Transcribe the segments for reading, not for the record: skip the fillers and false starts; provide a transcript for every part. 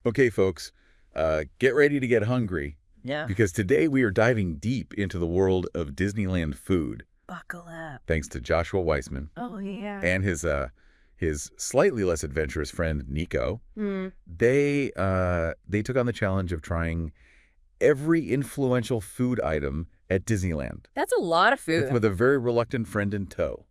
Okay, folks, get ready to get hungry Yeah. because today we are diving deep into the world of Disneyland food, Buckle up. thanks to Joshua Weissman Oh, yeah. and his slightly less adventurous friend Nico. Mm. They took on the challenge of trying every influential food item at Disneyland That's a lot of food. with a very reluctant friend in tow.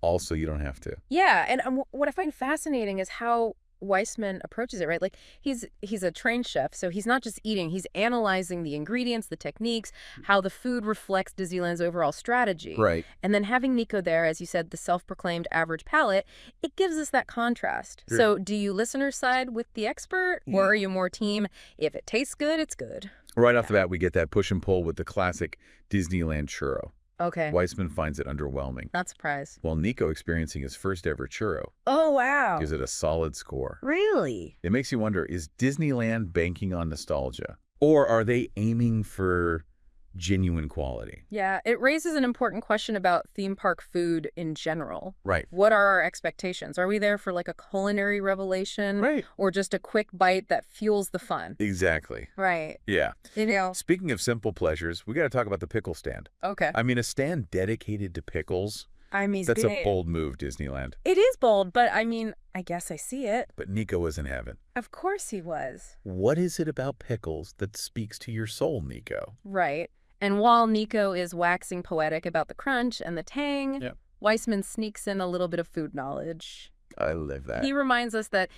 Also, you don't have to. Yeah, and what I find fascinating is how Weissman approaches it, right? Like he's a trained chef, so he's not just eating, he's analyzing the ingredients, the techniques, how the food reflects Disneyland's overall strategy. Right. And then having Nico there, as you said, the self-proclaimed average palate, it gives us that contrast. Sure. So do you listeners side with the expert, or are you more team, if it tastes good, it's good? Right off the bat, we get that push and pull with the classic Disneyland churro. Okay. Weissman finds it underwhelming, Not surprised. while Nico, experiencing his first ever churro, Oh, wow. gives it a solid score. Really? It makes you wonder, is Disneyland banking on nostalgia? Or are they aiming for genuine quality? Yeah, it raises an important question about theme park food in general. Right. What are our expectations? Are we there for like a culinary revelation? Right. Or just a quick bite that fuels the fun? Exactly. Right. Yeah. You know, Speaking of simple pleasures, we got to talk about the pickle stand. okay. I mean, a stand dedicated to pickles, that's a bold move, Disneyland. It is bold, but I mean, I guess I see it. But Nico was in heaven. Of course he was. What is it about pickles that speaks to your soul, Nico? Right. And while Nico is waxing poetic about the crunch and the tang, Yep. Weissman sneaks in a little bit of food knowledge. I live that. He reminds us that,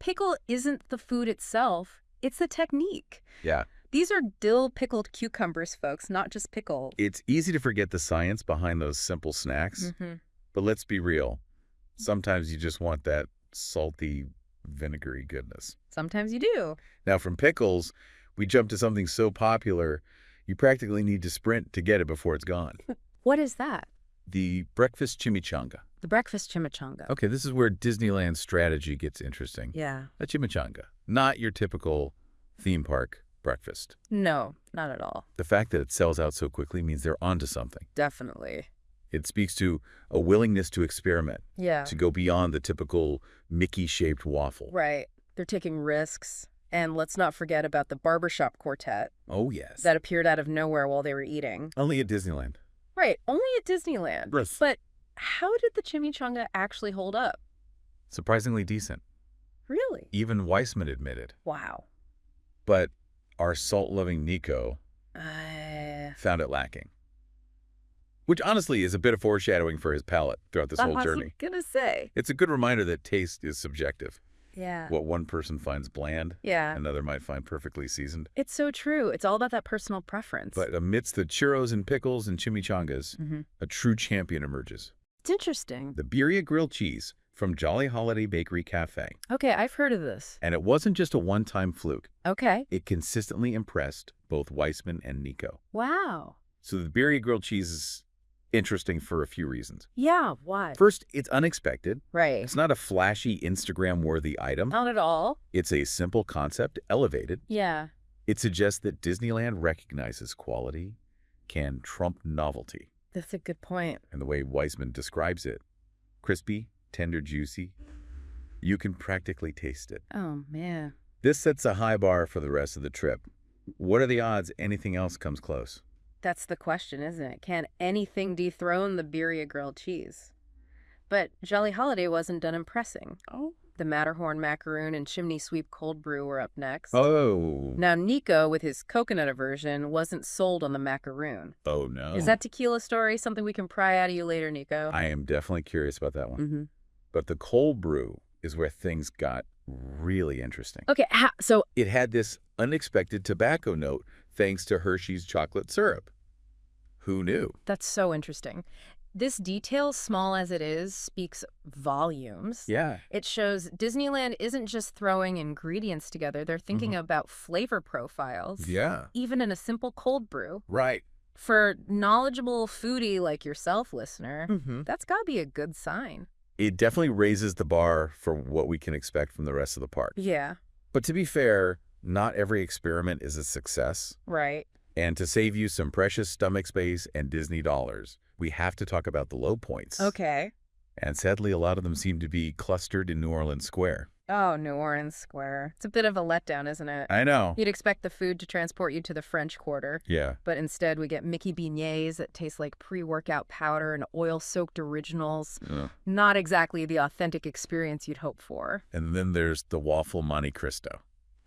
pickle isn't the food itself, it's the technique. Yeah. These are dill-pickled cucumbers, folks, not just pickle. It's easy to forget the science behind those simple snacks, Mm-hmm. but let's be real. Sometimes you just want that salty, vinegary goodness. Sometimes you do. Now, from pickles, we jump to something so popular, you practically need to sprint to get it before it's gone. What is that? The breakfast chimichanga. The breakfast chimichanga. Okay, this is where Disneyland's strategy gets interesting. Yeah. A chimichanga, not your typical theme park breakfast. No, not at all. The fact that it sells out so quickly means they're onto something. Definitely. It speaks to a willingness to experiment, Yeah. to go beyond the typical Mickey-shaped waffle. Right. They're taking risks. And let's not forget about the barbershop quartet Oh, yes. that appeared out of nowhere while they were eating. Only at Disneyland. Right. Only at Disneyland. Yes. But how did the chimichanga actually hold up? Surprisingly decent. Really? Even Weissman admitted. Wow. But our salt-loving Nico found it lacking. Which honestly is a bit of foreshadowing for his palate throughout this whole I journey. was gonna say. It's a good reminder that taste is subjective. Yeah. What one person finds bland, Yeah. another might find perfectly seasoned. It's so true. It's all about that personal preference. But amidst the churros and pickles and chimichangas, a true champion emerges. It's interesting. The birria grilled cheese from Jolly Holiday Bakery Cafe. Okay, I've heard of this. And it wasn't just a one-time fluke. Okay. It consistently impressed both Weissman and Nico. Wow. So the birria grilled cheese is interesting for a few reasons. Yeah, why? First, it's unexpected. Right. It's not a flashy Instagram-worthy item. Not at all. It's a simple concept, elevated. Yeah. It suggests that Disneyland recognizes quality can trump novelty. That's a good point. And the way Weissman describes it, crispy, tender, juicy, you can practically taste it. Oh, man. This sets a high bar for the rest of the trip. What are the odds anything else comes close? That's the question, isn't it? Can anything dethrone the birria grilled cheese? But Jolly Holiday wasn't done impressing. Oh. The Matterhorn macaroon and chimney sweep cold brew were up next. Oh. Now, Nico, with his coconut aversion, wasn't sold on the macaroon. Oh, no. Is that tequila story something we can pry out of you later, Nico? I am definitely curious about that one. Mm-hmm. But the cold brew is where things got really interesting. Okay, so... It had this unexpected tobacco note thanks to Hershey's chocolate syrup. Who knew? That's so interesting. This detail, small as it is, speaks volumes. Yeah. It shows Disneyland isn't just throwing ingredients together. They're thinking about flavor profiles. Yeah. Even in a simple cold brew. Right. For knowledgeable foodie like yourself, listener, Mm-hmm. that's got to be a good sign. It definitely raises the bar for what we can expect from the rest of the park. Yeah, But to be fair, not every experiment is a success. right. And to save you some precious stomach space and Disney dollars, we have to talk about the low points. Okay. And sadly, a lot of them seem to be clustered in New Orleans Square. Oh, New Orleans Square. It's a bit of a letdown, isn't it? I know. You'd expect the food to transport you to the French Quarter. Yeah. But instead, we get Mickey beignets that taste like pre-workout powder and oil-soaked originals. Ugh. Not exactly the authentic experience you'd hope for. And then there's the waffle Monte Cristo,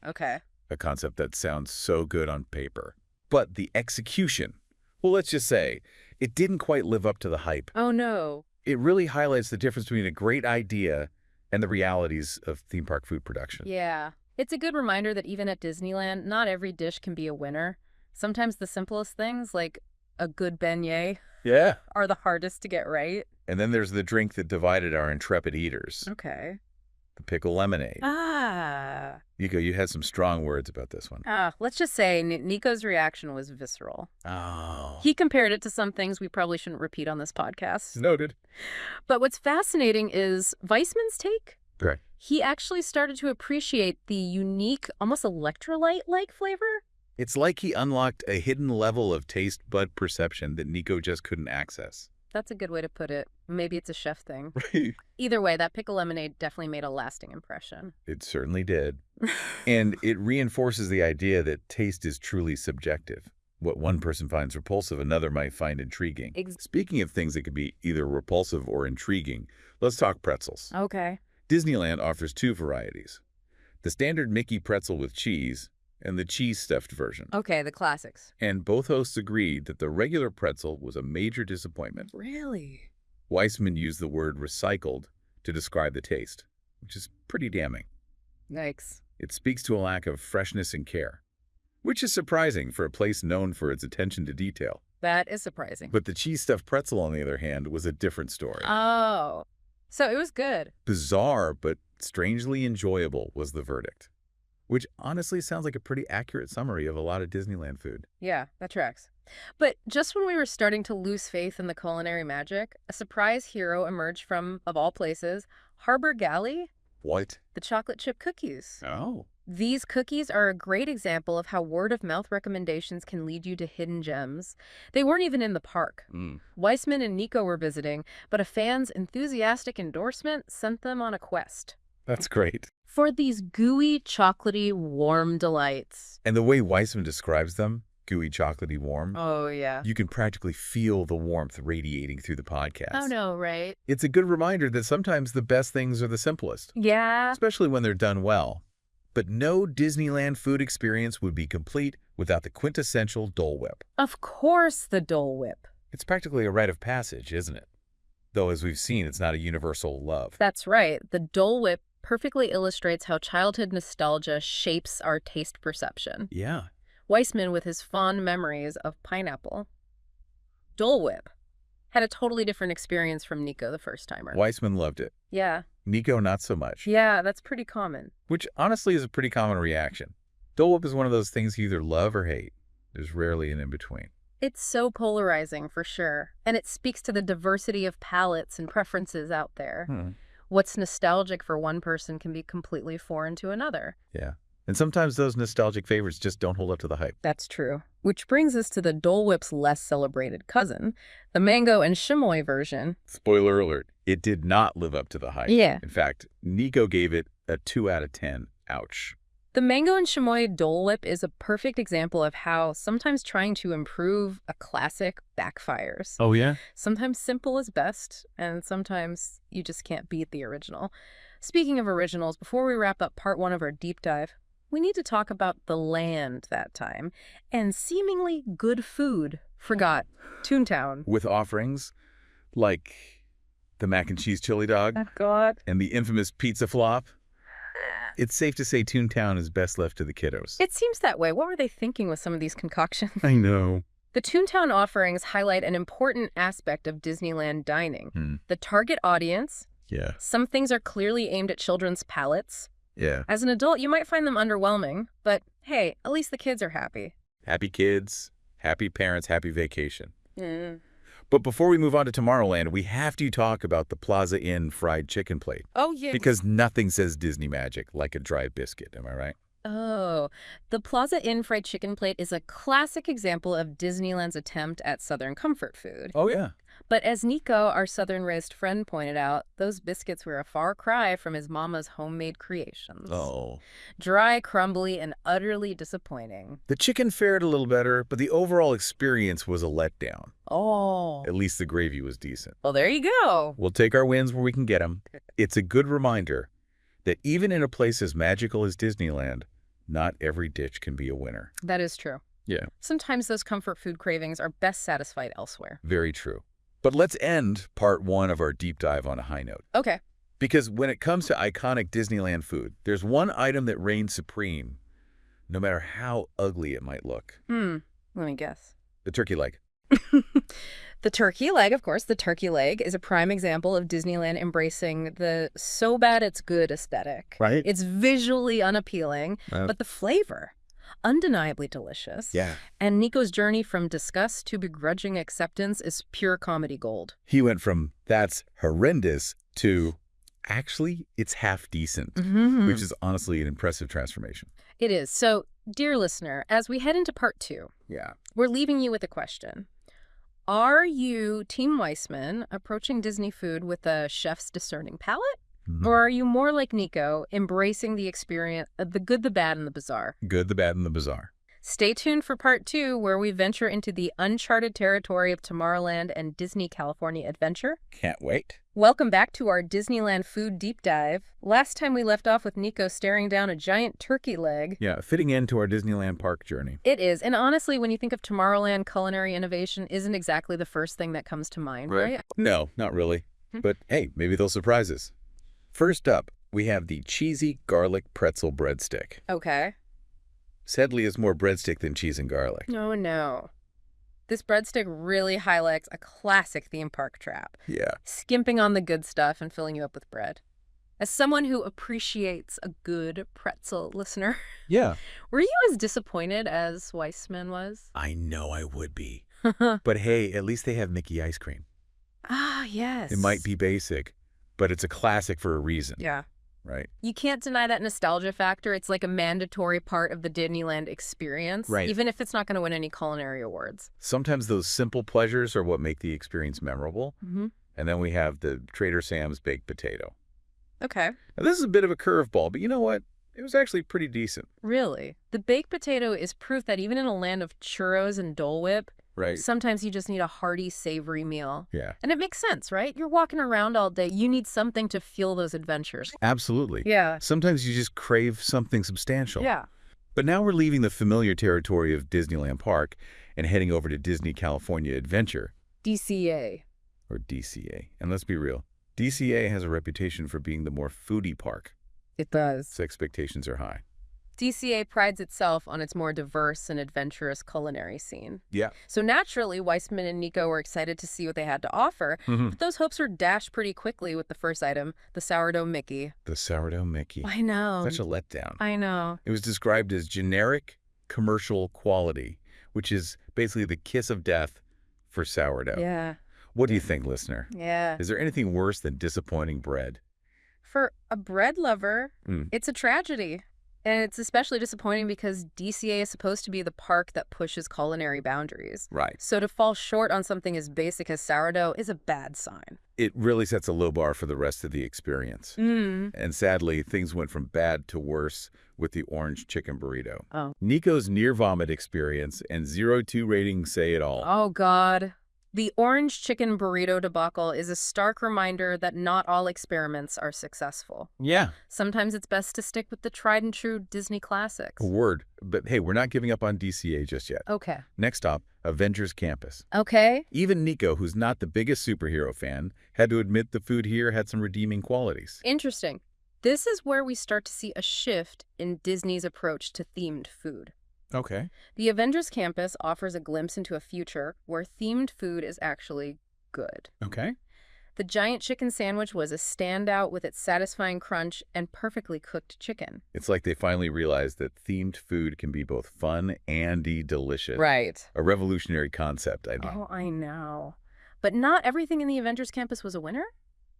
Okay. a concept that sounds so good on paper. But the execution, well, let's just say, it didn't quite live up to the hype. Oh, no. It really highlights the difference between a great idea and the realities of theme park food production. Yeah. It's a good reminder that even at Disneyland, not every dish can be a winner. Sometimes the simplest things, like a good beignet, Yeah. are the hardest to get right. And then there's the drink that divided our intrepid eaters, Okay. the pickle lemonade. Ah. Nico, you had some strong words about this one. Let's just say Nico's reaction was visceral. Oh. He compared it to some things we probably shouldn't repeat on this podcast. Noted. But what's fascinating is Weissman's take. Right. He actually started to appreciate the unique, almost electrolyte-like flavor. It's like he unlocked a hidden level of taste bud perception that Nico just couldn't access. That's a good way to put it. Maybe it's a chef thing. Right. Either way, that pickle lemonade definitely made a lasting impression. It certainly did. And it reinforces the idea that taste is truly subjective. What one person finds repulsive, another might find intriguing. Speaking of things that could be either repulsive or intriguing, let's talk pretzels. Okay. Disneyland offers two varieties: the standard Mickey pretzel with cheese and the cheese-stuffed version. Okay, the classics. And both hosts agreed that the regular pretzel was a major disappointment. Really? Weissman used the word recycled to describe the taste, which is pretty damning. Yikes. It speaks to a lack of freshness and care, which is surprising for a place known for its attention to detail. That is surprising. But the cheese-stuffed pretzel, on the other hand, was a different story. Oh. So it was good. Bizarre, but strangely enjoyable was the verdict, which honestly sounds like a pretty accurate summary of a lot of Disneyland food. Yeah, that tracks. But just when we were starting to lose faith in the culinary magic, a surprise hero emerged from, of all places, Harbor Galley, What? the chocolate chip cookies. Oh. These cookies are a great example of how word-of-mouth recommendations can lead you to hidden gems. They weren't even in the park. Weissman and Nico were visiting, but a fan's enthusiastic endorsement sent them on a quest. That's great. For these gooey, chocolatey, warm delights. And the way Weissman describes them, gooey, chocolatey, warm, Oh, yeah. you can practically feel the warmth radiating through the podcast. Oh, no, right? It's a good reminder that sometimes the best things are the simplest, Yeah. especially when they're done well. But no Disneyland food experience would be complete without the quintessential Dole Whip. Of course, the Dole Whip. It's practically a rite of passage, isn't it? Though, as we've seen, it's not a universal love. That's right. The Dole Whip perfectly illustrates how childhood nostalgia shapes our taste perception. Yeah. Weissman, with his fond memories of pineapple. Dole Whip had a totally different experience from Nico the first timer. Weissman loved it. Yeah. Nico, not so much. Yeah, that's pretty common. Which honestly is a pretty common reaction. Dole Whip is one of those things you either love or hate. There's rarely an in-between. It's so polarizing, for sure. And it speaks to the diversity of palates and preferences out there. What's nostalgic for one person can be completely foreign to another. Yeah. And sometimes those nostalgic favorites just don't hold up to the hype. That's true. Which brings us to the Dole Whip's less celebrated cousin, the mango and chamois version. Spoiler alert, it did not live up to the hype. Yeah. In fact, Nico gave it a 2 out of 10. Ouch. The mango and chamois Dole Whip is a perfect example of how sometimes trying to improve a classic backfires. Oh, yeah? Sometimes simple is best, and sometimes you just can't beat the original. Speaking of originals, before we wrap up part 1 of our deep dive, we need to talk about the land that time and seemingly good food. Forgot Toontown. With offerings like the mac and cheese chili dog Oh, God. and the infamous pizza flop. It's safe to say Toontown is best left to the kiddos. It seems that way. What were they thinking with some of these concoctions? I know. The Toontown offerings highlight an important aspect of Disneyland dining. The target audience. Yeah. Some things are clearly aimed at children's palates. Yeah. As an adult, you might find them underwhelming, but hey, at least the kids are happy. Happy kids, happy parents, happy vacation. But before we move on to Tomorrowland, we have to talk about the Plaza Inn fried chicken plate. Oh, yeah. Because nothing says Disney magic like a dry biscuit, am I right? Oh, the Plaza Inn fried chicken plate is a classic example of Disneyland's attempt at Southern comfort food. Oh, yeah. But as Nico, our southern-raised friend, pointed out, those biscuits were a far cry from his mama's homemade creations. Oh. Dry, crumbly, and utterly disappointing. The chicken fared a little better, but the overall experience was a letdown. Oh. At least the gravy was decent. Well, there you go. We'll take our wins where we can get them. It's a good reminder that even in a place as magical as Disneyland, not every dish can be a winner. That is true. Yeah. Sometimes those comfort food cravings are best satisfied elsewhere. Very true. But let's end part 1 of our deep dive on a high note. Okay. Because when it comes to iconic Disneyland food, there's one item that reigns supreme, no matter how ugly it might look. Let me guess. The turkey leg. The turkey leg, of course. The turkey leg is a prime example of Disneyland embracing the so bad it's good aesthetic. Right. It's visually unappealing, but the flavor, undeniably delicious. Yeah. And Nico's journey from disgust to begrudging acceptance is pure comedy gold. He went from that's horrendous to actually it's half decent, which is honestly an impressive transformation. It is. So, dear listener, as we head into part 2, we're leaving you with a question. Are you, Team Weissman, approaching Disney food with a chef's discerning palate? Or are you more like Nico, embracing the experience of the good, the bad, and the bizarre? Good, the bad, and the bizarre. Stay tuned for part 2, where we venture into the uncharted territory of Tomorrowland and Disney California Adventure. Can't wait. Welcome back to our Disneyland food deep dive. Last time we left off with Nico staring down a giant turkey leg. Yeah, fitting into our Disneyland park journey. It is. And honestly, when you think of Tomorrowland, culinary innovation isn't exactly the first thing that comes to mind, right? No, not really. But hey, maybe they'll surprise us. First up, we have the cheesy garlic pretzel breadstick. Okay. Sadly, it's more breadstick than cheese and garlic. Oh, no. This breadstick really highlights a classic theme park trap. Yeah. Skimping on the good stuff and filling you up with bread. As someone who appreciates a good pretzel, listener, were you as disappointed as Weissman was? I know I would be. But hey, at least they have Mickey ice cream. Ah, yes. It might be basic, but it's a classic for a reason. Yeah. Right. You can't deny that nostalgia factor. It's like a mandatory part of the Disneyland experience, even if it's not going to win any culinary awards. Sometimes those simple pleasures are what make the experience memorable. And then we have the Trader Sam's baked potato. Okay. Now, this is a bit of a curveball, but you know what? It was actually pretty decent. Really? The baked potato is proof that even in a land of churros and Dole Whip, sometimes you just need a hearty, savory meal. Yeah. And it makes sense, right? You're walking around all day. You need something to fuel those adventures. Absolutely. Yeah. Sometimes you just crave something substantial. Yeah. But now we're leaving the familiar territory of Disneyland Park and heading over to Disney California Adventure. DCA. Or DCA. And let's be real. DCA has a reputation for being the more foodie park. It does. So expectations are high. DCA prides itself on its more diverse and adventurous culinary scene. Yeah. So naturally, Weissman and Nico were excited to see what they had to offer, but those hopes were dashed pretty quickly with the first item, the sourdough Mickey. The sourdough Mickey. I know. Such a letdown. I know. It was described as generic commercial quality, which is basically the kiss of death for sourdough. Yeah. What do you think, listener? Yeah. Is there anything worse than disappointing bread? For a bread lover, it's a tragedy. And it's especially disappointing because DCA is supposed to be the park that pushes culinary boundaries. Right. So to fall short on something as basic as sourdough is a bad sign. It really sets a low bar for the rest of the experience. And sadly, things went from bad to worse with the orange chicken burrito. Oh. Nico's near-vomit experience and 0-2 ratings say it all. Oh, God. The orange chicken burrito debacle is a stark reminder that not all experiments are successful. Yeah. Sometimes it's best to stick with the tried and true Disney classics. A word. But hey, we're not giving up on DCA just yet. Okay. Next stop, Avengers Campus. Okay. Even Nico, who's not the biggest superhero fan, had to admit the food here had some redeeming qualities. Interesting. This is where we start to see a shift in Disney's approach to themed food. Okay. The Avengers Campus offers a glimpse into a future where themed food is actually good. Okay. The giant chicken sandwich was a standout with its satisfying crunch and perfectly cooked chicken. It's like they finally realized that themed food can be both fun and delicious. Right. A revolutionary concept, I know. Oh, I know. But not everything in the Avengers Campus was a winner.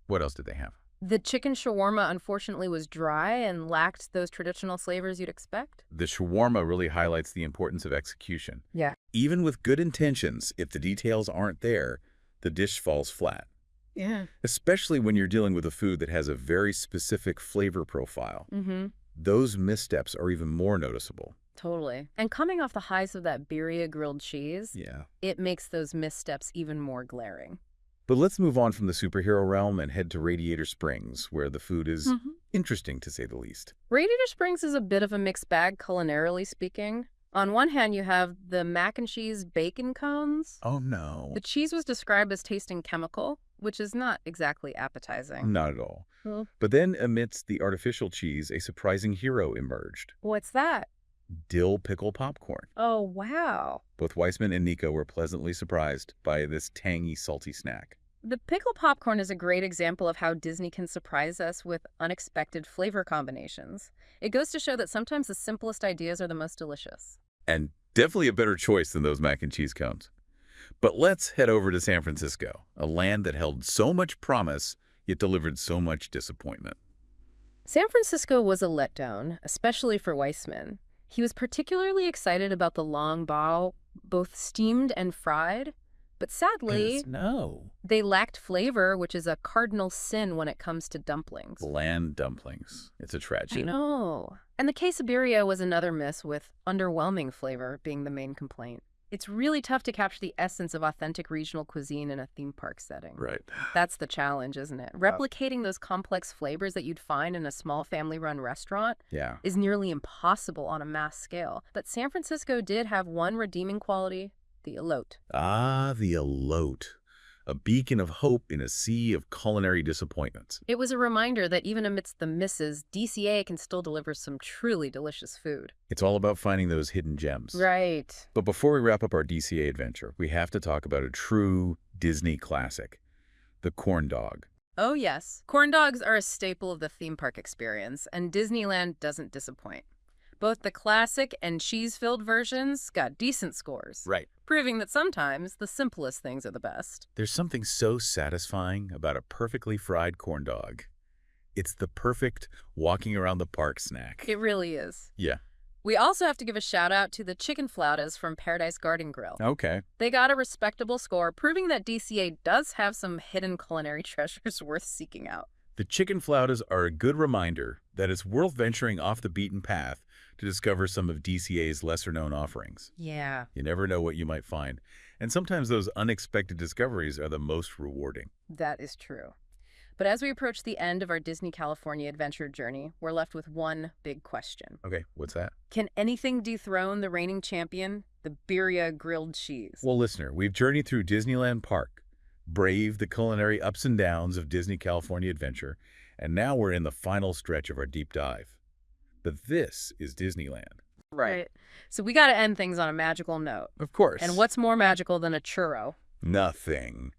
What else did they have? The chicken shawarma, unfortunately, was dry and lacked those traditional flavors you'd expect. The shawarma really highlights the importance of execution. Yeah. Even with good intentions, if the details aren't there, the dish falls flat. Yeah. Especially when you're dealing with a food that has a very specific flavor profile. Those missteps are even more noticeable. Totally. And coming off the highs of that birria grilled cheese, Yeah. it makes those missteps even more glaring. But let's move on from the superhero realm and head to Radiator Springs, where the food is interesting, to say the least. Radiator Springs is a bit of a mixed bag, culinarily speaking. On one hand, you have the mac and cheese bacon cones. Oh, no. The cheese was described as tasting chemical, which is not exactly appetizing. Not at all. Well, But then, amidst the artificial cheese, a surprising hero emerged. what's that? Dill pickle popcorn. Oh, wow. Both Weissman and Nico were pleasantly surprised by this tangy, salty snack. The pickle popcorn is a great example of how Disney can surprise us with unexpected flavor combinations. It goes to show that sometimes the simplest ideas are the most delicious. And definitely a better choice than those mac and cheese cones. But let's head over to San Francisco, a land that held so much promise, yet delivered so much disappointment. San Francisco was a letdown, especially for Weissman. He was particularly excited about the long bao, both steamed and fried. But sadly, they lacked flavor, which is a cardinal sin when it comes to dumplings. Bland dumplings. It's a tragedy. I know. And the quesabirria was another miss, with underwhelming flavor being the main complaint. It's really tough to capture the essence of authentic regional cuisine in a theme park setting. Right. That's the challenge, isn't it? Replicating those complex flavors that you'd find in a small family-run restaurant is nearly impossible on a mass scale. But San Francisco did have one redeeming quality: the elote. Ah, the elote. A beacon of hope in a sea of culinary disappointments. It was a reminder that even amidst the misses, DCA can still deliver some truly delicious food. It's all about finding those hidden gems. Right. But before we wrap up our DCA adventure, we have to talk about a true Disney classic, the corn dog. Oh, yes. Corn dogs are a staple of the theme park experience, and Disneyland doesn't disappoint. Both the classic and cheese-filled versions got decent scores. Right. Proving that sometimes the simplest things are the best. There's something so satisfying about a perfectly fried corn dog. It's the perfect walking around the park snack. It really is. Yeah. We also have to give a shout out to the chicken flautas from Paradise Garden Grill. Okay. They got a respectable score, proving that DCA does have some hidden culinary treasures worth seeking out. The chicken flautas are a good reminder that it's worth venturing off the beaten path to discover some of DCA's lesser-known offerings. Yeah. You never know what you might find. And sometimes those unexpected discoveries are the most rewarding. That is true. But as we approach the end of our Disney California adventure journey, we're left with one big question. Okay, what's that? Can anything dethrone the reigning champion, the birria grilled cheese? Well, listener, we've journeyed through Disneyland Park, braved the culinary ups and downs of Disney California Adventure, and now we're in the final stretch of our deep dive. But this is Disneyland. Right. So we got to end things on a magical note. Of course. And what's more magical than a churro? Nothing.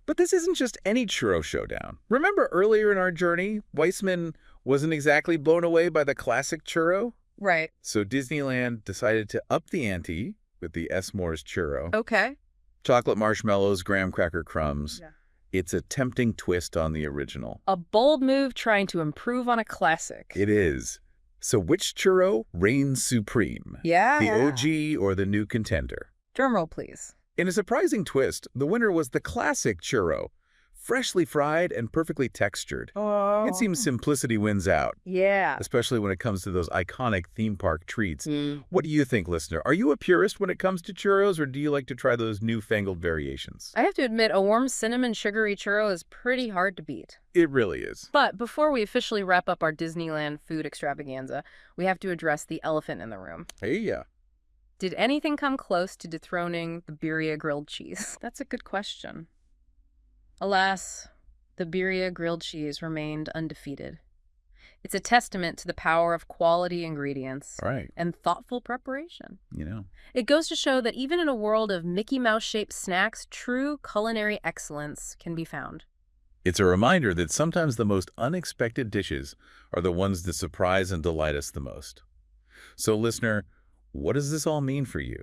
But this isn't just any churro showdown. Remember earlier in our journey, Weissman wasn't exactly blown away by the classic churro? Right. So Disneyland decided to up the ante with the S'mores churro. Okay. Chocolate marshmallows, graham cracker crumbs. Yeah. It's a tempting twist on the original. A bold move trying to improve on a classic. It is. So which churro reigns supreme? Yeah. The OG or the new contender? Drumroll, please. In a surprising twist, the winner was the classic churro, freshly fried and perfectly textured. Oh. It seems simplicity wins out. Yeah. Especially when it comes to those iconic theme park treats. What do you think, listener? Are you a purist when it comes to churros, or do you like to try those newfangled variations? I have to admit, a warm cinnamon sugary churro is pretty hard to beat. It really is. But before we officially wrap up our Disneyland food extravaganza, we have to address the elephant in the room. Hey, yeah. Did anything come close to dethroning the birria grilled cheese? That's a good question. Alas, the birria grilled cheese remained undefeated. It's a testament to the power of quality ingredients and thoughtful preparation. It goes to show that even in a world of Mickey Mouse-shaped snacks, true culinary excellence can be found. It's a reminder that sometimes the most unexpected dishes are the ones that surprise and delight us the most. So, listener, what does this all mean for you?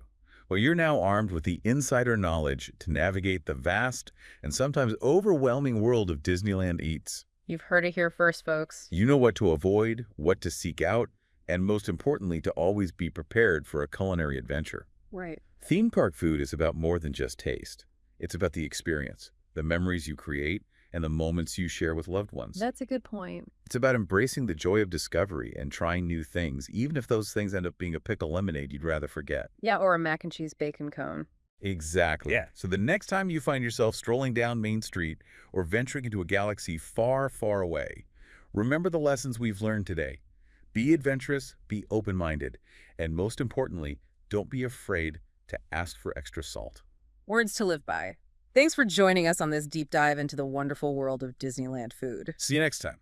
Well, you're now armed with the insider knowledge to navigate the vast and sometimes overwhelming world of Disneyland Eats. You've heard it here first, folks. You know what to avoid, what to seek out, and most importantly, to always be prepared for a culinary adventure. Right. Theme park food is about more than just taste. It's about the experience. the memories you create, and the moments you share with loved ones. That's a good point. It's about embracing the joy of discovery and trying new things, even if those things end up being a pickle lemonade you'd rather forget. Yeah, or a mac and cheese bacon cone. Exactly. Yeah. So the next time you find yourself strolling down Main Street or venturing into a galaxy far, far away, remember the lessons we've learned today. Be adventurous, be open-minded, and most importantly, don't be afraid to ask for extra salt. Words to live by. Thanks for joining us on this deep dive into the wonderful world of Disneyland food. See you next time.